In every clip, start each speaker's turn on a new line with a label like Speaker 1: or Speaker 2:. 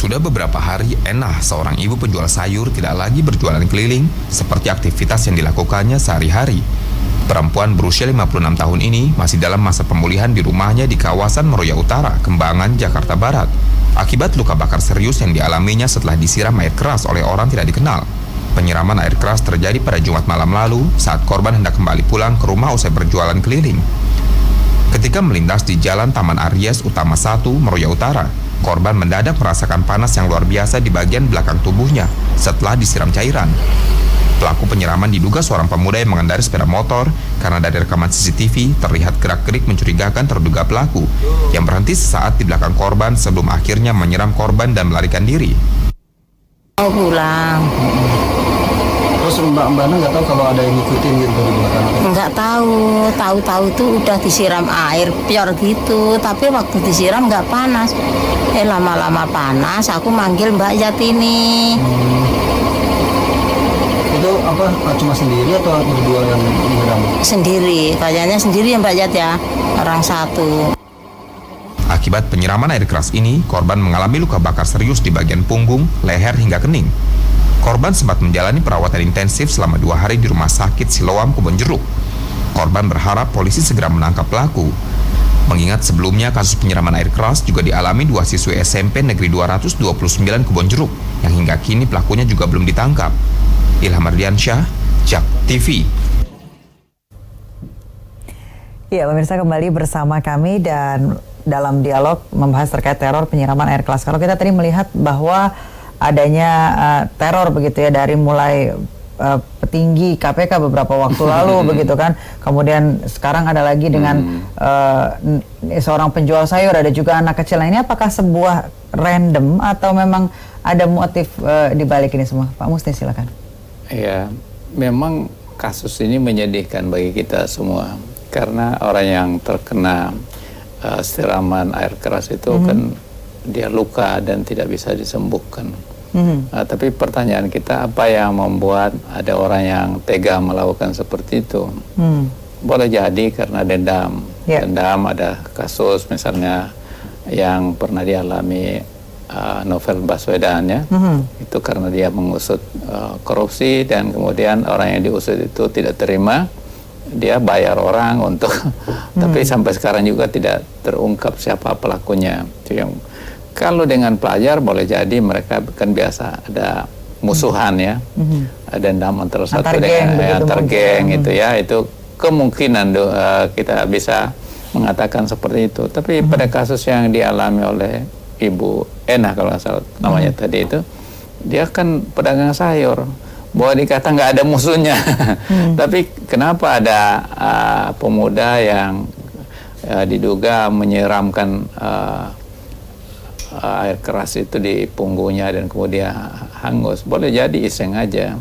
Speaker 1: Sudah beberapa hari, Enah, seorang ibu penjual sayur, tidak lagi berjualan keliling seperti aktivitas yang dilakukannya sehari-hari. Perempuan berusia 56 tahun ini masih dalam masa pemulihan di rumahnya di kawasan Meruya Utara, Kembangan, Jakarta Barat, akibat luka bakar serius yang dialaminya setelah disiram air keras oleh orang tidak dikenal. Penyiraman air keras terjadi pada Jumat malam lalu saat korban hendak kembali pulang ke rumah usai berjualan keliling. Ketika melintas di Jalan Taman Aries Utama 1, Meruya Utara, korban mendadak merasakan panas yang luar biasa di bagian belakang tubuhnya setelah disiram cairan. Pelaku penyiraman diduga seorang pemuda yang mengendarai sepeda motor karena dari rekaman CCTV terlihat gerak-gerik mencurigakan terduga pelaku yang berhenti sesaat di belakang korban sebelum akhirnya menyiram korban dan melarikan diri.
Speaker 2: Mau pulang.
Speaker 3: Terus mbak-mbaknya nggak tahu kalau ada yang ngikutin gitu di belakang?
Speaker 2: Nggak tahu, tahu-tahu tuh udah disiram air pior gitu, tapi waktu disiram nggak panas. Lama-lama panas, aku manggil Mbak Yatini.
Speaker 3: Itu apa, cuma sendiri atau berdua yang nyiram?
Speaker 2: Sendiri, kayaknya sendiri ya Mbak Yat ya, orang satu.
Speaker 1: Akibat penyiraman air keras ini, korban mengalami luka bakar serius di bagian punggung, leher hingga kening. Korban sempat menjalani perawatan intensif selama 2 hari di Rumah Sakit Siloam Kebonjeruk. Korban berharap polisi segera menangkap pelaku. Mengingat sebelumnya kasus penyiraman air keras juga dialami 2 siswi SMP Negeri 229 Kebonjeruk, yang hingga kini pelakunya juga belum ditangkap. Ilham Ardiansyah, JAK TV.
Speaker 4: Ya, pemirsa, kembali bersama kami dan dalam dialog membahas terkait teror penyiraman air keras. Kalau kita tadi melihat bahwa adanya teror begitu ya dari mulai petinggi KPK beberapa waktu lalu begitu kan, kemudian sekarang ada lagi dengan seorang penjual sayur, ada juga anak kecil. Nah, ini apakah sebuah random atau memang ada motif di balik ini semua? Pak Musni, silakan.
Speaker 5: Ya, memang kasus ini menyedihkan bagi kita semua karena orang yang terkena siraman air keras itu kan dia luka dan tidak bisa disembuhkan. Tapi pertanyaan kita, apa yang membuat ada orang yang tega melakukan seperti itu? Boleh jadi karena dendam. Dendam, ada kasus misalnya yang pernah dialami Novel Baswedan ya. Itu karena dia mengusut korupsi dan kemudian orang yang diusut itu tidak terima. Dia bayar orang untuk tapi sampai sekarang juga tidak terungkap siapa pelakunya. Itu yang, kalau dengan pelajar boleh jadi mereka kan biasa ada musuhan ya, ada dendam antara satu dengan antar geng itu ya, itu kemungkinan kita bisa mengatakan seperti itu. Tapi pada kasus yang dialami oleh Ibu Enah kalau nggak salah namanya tadi itu, dia kan pedagang sayur, bahwa dikata nggak ada musuhnya. Tapi kenapa ada pemuda yang diduga menyiramkan air keras itu di punggungnya dan kemudian hangus? Boleh jadi iseng aja,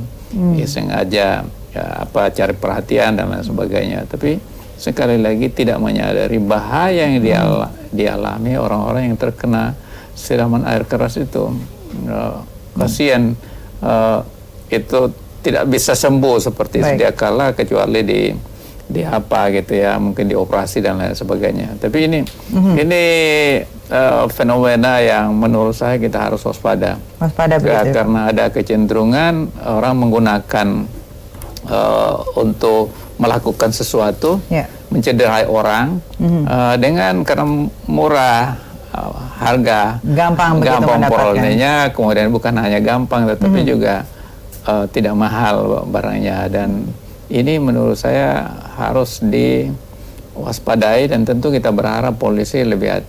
Speaker 5: iseng aja ya, apa cari perhatian dan lain sebagainya. Tapi sekali lagi tidak menyadari bahaya yang dialami orang-orang yang terkena siraman air keras itu. Kasihan, itu tidak bisa sembuh seperti sedia kala kecuali di apa gitu ya, mungkin dioperasi dan lain sebagainya. Tapi ini fenomena yang menurut saya kita harus waspada. Karena ada kecenderungan orang menggunakan untuk melakukan sesuatu, mencederai orang dengan karena murah harga, gampang perolehnya, kemudian bukan hanya gampang tetapi juga tidak mahal barangnya, dan ini menurut saya harus diwaspadai dan tentu kita berharap polisi lebih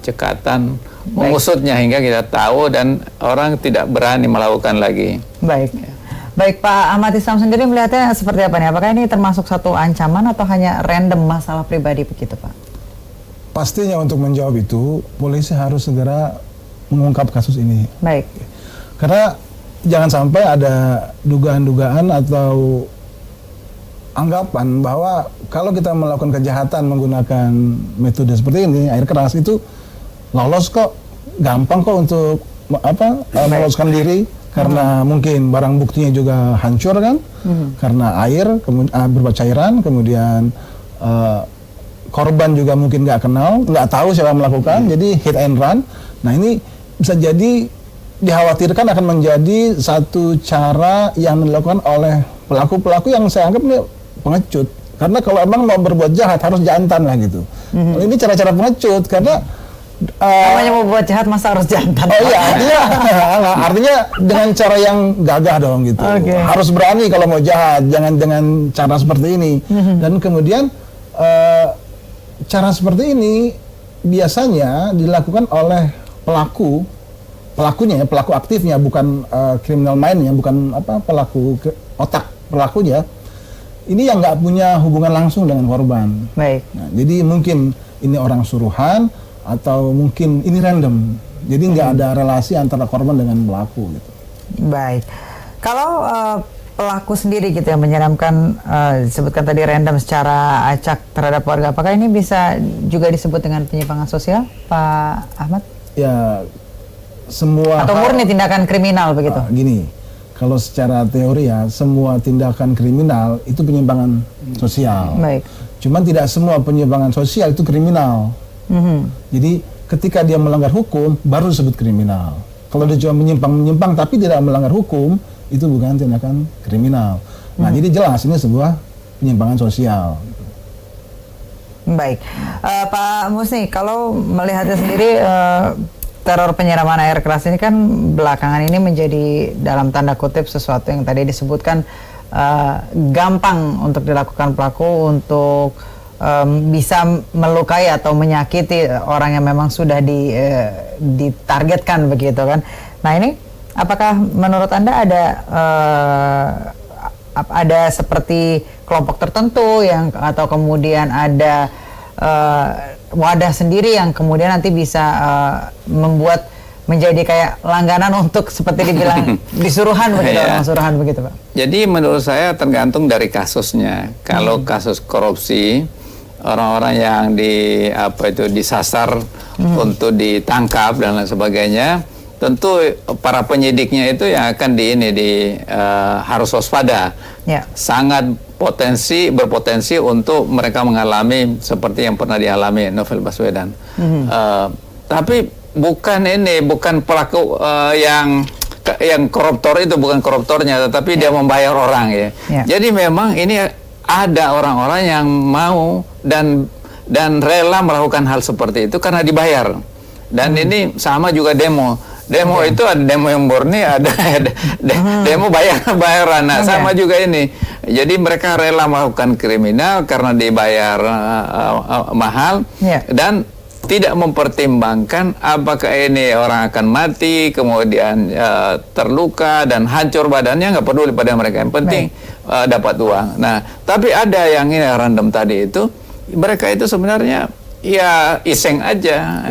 Speaker 5: cekatan mengusutnya hingga kita tahu dan orang tidak berani melakukan lagi.
Speaker 4: Baik, Pak Ahmad Isam sendiri melihatnya seperti apa nih? Apakah ini termasuk satu ancaman atau hanya random masalah pribadi begitu, Pak?
Speaker 6: Pastinya untuk menjawab itu, polisi harus segera mengungkap kasus ini. Karena jangan sampai ada dugaan-dugaan atau anggapan bahwa kalau kita melakukan kejahatan menggunakan metode seperti ini, air keras itu lolos kok, gampang kok untuk meloloskan diri, karena mungkin barang buktinya juga hancur kan, karena air, berupa cairan, kemudian korban juga mungkin nggak kenal, nggak tahu siapa melakukan, jadi hit and run. Nah, ini bisa jadi dikhawatirkan akan menjadi satu cara yang dilakukan oleh pelaku-pelaku yang saya anggap ini pengecut. Karena kalau emang mau berbuat jahat harus jantan lah gitu. Ini cara-cara pengecut karena
Speaker 4: namanya mau buat jahat masa harus jantan?
Speaker 6: Oh iya, artinya dengan cara yang gagah dong gitu. Harus berani kalau mau jahat, jangan dengan cara seperti ini. Dan kemudian cara seperti ini biasanya dilakukan oleh pelakunya ya, pelaku aktifnya, bukan criminal mind-nya, bukan pelaku otak pelakunya. Ini yang nggak punya hubungan langsung dengan korban.
Speaker 4: Baik.
Speaker 6: Nah, jadi mungkin ini orang suruhan atau mungkin ini random. Jadi nggak ada relasi antara korban dengan pelaku gitu.
Speaker 4: Baik. Kalau pelaku sendiri gitu yang menyeramkan, disebutkan tadi random secara acak terhadap warga, apakah ini bisa juga disebut dengan penyimpangan sosial, Pak Ahmad?
Speaker 6: Ya, semua
Speaker 4: atau murni tindakan kriminal begitu?
Speaker 6: Gini, kalau secara teori ya, semua tindakan kriminal itu penyimpangan sosial.
Speaker 4: Baik.
Speaker 6: Cuman tidak semua penyimpangan sosial itu kriminal. Jadi ketika dia melanggar hukum, baru disebut kriminal. Kalau dia cuma menyimpang tapi tidak melanggar hukum, itu bukan tindakan kriminal. Nah, jadi jelas ini sebuah penyimpangan sosial.
Speaker 4: Baik, Pak Musni, kalau melihatnya sendiri, teror penyiraman air keras ini kan belakangan ini menjadi dalam tanda kutip sesuatu yang tadi disebutkan gampang untuk dilakukan pelaku untuk bisa melukai atau menyakiti orang yang memang sudah ditargetkan begitu kan. Nah ini apakah menurut Anda ada seperti kelompok tertentu yang atau kemudian ada wadah sendiri yang kemudian nanti bisa membuat menjadi kayak langganan untuk seperti dibilang disuruhan begitu, orang suruhan begitu, Pak?
Speaker 5: Jadi menurut saya tergantung dari kasusnya. Kalau kasus korupsi, orang-orang yang disasar untuk ditangkap dan lain sebagainya, tentu para penyidiknya itu yang akan harus waspada. Sangat berpotensi untuk mereka mengalami seperti yang pernah dialami Novel Baswedan. Tapi bukan pelaku yang koruptor itu, bukan koruptornya, tetapi dia membayar orang ya. Jadi memang ini ada orang-orang yang mau dan rela melakukan hal seperti itu karena dibayar. Dan ini sama juga demo itu ada demo yang murni, ada demo bayaran. Nah, sama juga ini. Jadi mereka rela melakukan kriminal karena dibayar mahal dan tidak mempertimbangkan apakah ini orang akan mati, kemudian terluka dan hancur badannya, nggak peduli pada mereka. Yang penting dapat uang. Nah, tapi ada yang ini random tadi itu, mereka itu sebenarnya ya iseng aja,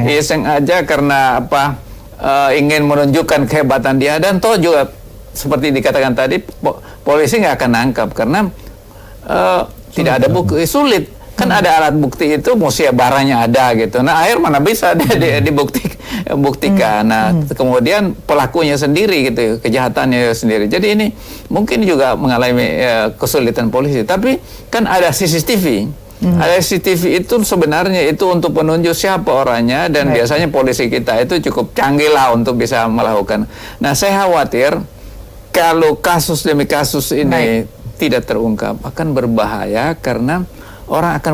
Speaker 5: iseng aja karena ingin menunjukkan kehebatan dia, dan toh juga seperti dikatakan tadi polisi nggak akan nangkap karena tidak ada bukti, sulit. Kan ada alat bukti itu, mesti barangnya ada gitu. Nah, air mana bisa dibuktikan. Nah, kemudian pelakunya sendiri gitu, kejahatannya sendiri. Jadi ini mungkin juga mengalami kesulitan polisi. Tapi kan ada CCTV. Ada CCTV itu sebenarnya itu untuk penunjuk siapa orangnya, dan biasanya polisi kita itu cukup canggih lah untuk bisa melakukan. Nah, saya khawatir kalau kasus demi kasus ini tidak terungkap akan berbahaya karena orang akan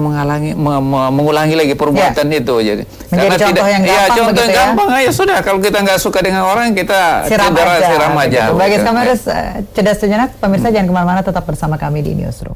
Speaker 5: mengulangi lagi perbuatan itu. Jadi
Speaker 4: menjadi contoh yang gampang,
Speaker 5: contoh yang gampang. Ya sudah, kalau kita nggak suka dengan orang, kita siram aja.
Speaker 4: Baik, kami harus jeda sejenak. Pemirsa jangan kemana-mana, tetap bersama kami di Newsroom.